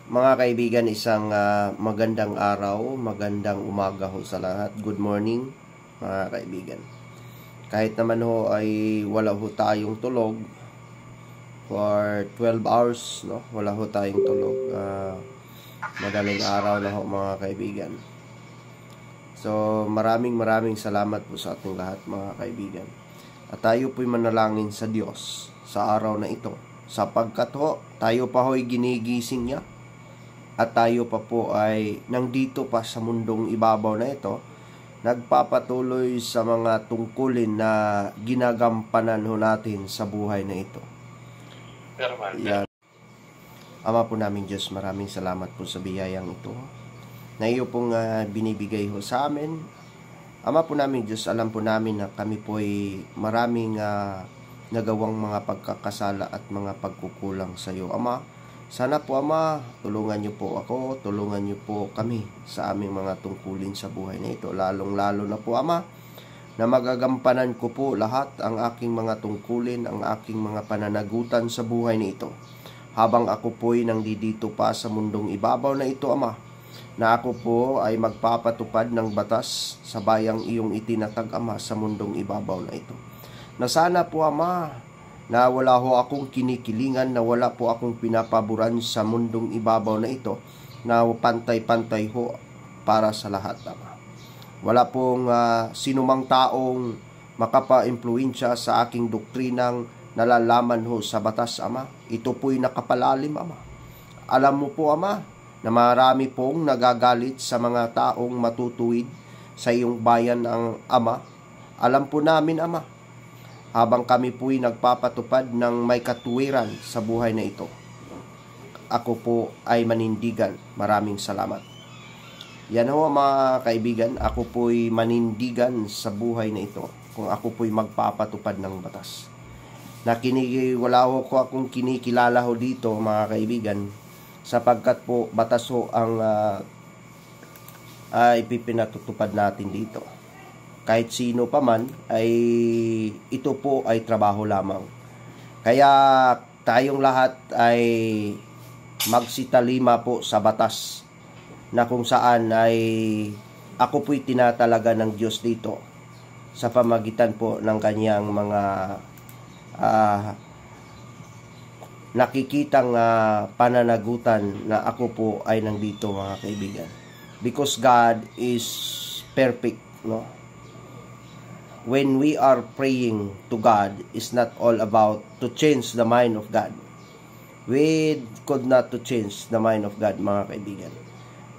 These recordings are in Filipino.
Mga kaibigan, isang magandang araw, magandang umaga ho sa lahat. Good morning, mga kaibigan. Kahit naman ho ay wala ho tayong tulog for 12 hours, no? Wala ho tayong tulog. Madaling araw na ho, mga kaibigan. So, maraming salamat po sa ating lahat, mga kaibigan. At tayo po'y manalangin sa Diyos sa araw na ito. Sapagkat ho, tayo pa ho'y ginigising niya. At tayo pa po ay nandito pa sa mundong ibabaw na ito, nagpapatuloy sa mga tungkulin na ginagampanan ho natin sa buhay na ito. Yan. Ama po namin Diyos, maraming salamat po sa biyayang ito na iyo pong binibigay ho sa amin. Ama po namin Diyos, alam po namin na kami po ay maraming nagawang mga pagkakasala at mga pagkukulang sa iyo, Ama. Sana po, Ama, tulungan niyo po ako, tulungan niyo po kami sa aming mga tungkulin sa buhay na ito. Lalong-lalo na po, Ama, na magagampanan ko po lahat ang aking mga tungkulin, ang aking mga pananagutan sa buhay na ito. Habang ako po'y nandito pa sa mundong ibabaw na ito, Ama, na ako po ay magpapatupad ng batas sa bayang iyong itinatag, Ama, sa mundong ibabaw na ito. Na sana po, Ama, na wala ho akong kinikilingan, na wala po akong pinapaboran sa mundong ibabaw na ito, na pantay-pantay ho para sa lahat, Ama. Wala pong sinumang taong makapa-impluensya sa aking doktrinang nalalaman ho sa batas, Ama. Ito po'y nakapalalim, Ama. Alam mo po, Ama, na marami pong nagagalit sa mga taong matutuwid sa iyong bayan ang Ama. Alam po namin, Ama, habang kami po'y nagpapatupad ng may katuwiran sa buhay na ito, ako po ay manindigan. Maraming salamat. Yan ho, mga kaibigan, ako po'y manindigan sa buhay na ito kung ako po'y magpapatupad ng batas. Wala ho ko akong kinikilala ho dito, mga kaibigan, sapagkat po batas ho ang ipinatutupad natin dito. Kahit sino pa man, ay ito po ay trabaho lamang. Kaya tayong lahat ay magsitalima po sa batas na kung saan ay ako po'y tinatalaga ng Diyos dito sa pamagitan po ng kanyang mga nakikitang pananagutan na ako po ay nandito, mga kaibigan. Because God is perfect, no? When we are praying to God, is not all about to change the mind of God. We could not to change the mind of God, mga kaibigan.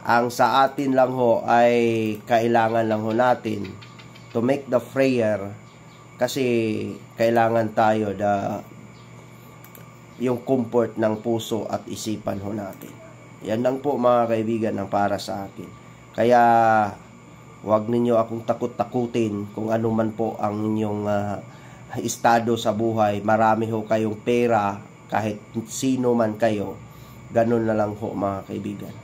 Ang sa atin lang ho ay kailangan lang ho natin to make the prayer, kasi kailangan tayo yung comfort ng puso at isipan ho natin. Yan lang po, mga kaibigan, ang para sa akin. Kaya huwag ninyo akong takot-takutin kung ano man po ang inyong estado sa buhay. Marami ho kayong pera, kahit sino man kayo. Ganun na lang ho, mga kaibigan.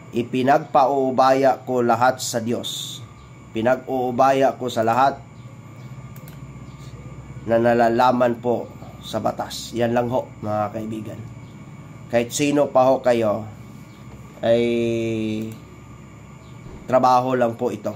Ipinagpaubaya ko lahat sa Diyos. Pinag-uubaya ko sa lahat na nalalaman po sa batas. Yan lang ho, mga kaibigan. Kahit sino pa ho kayo, ay trabaho lang po ito.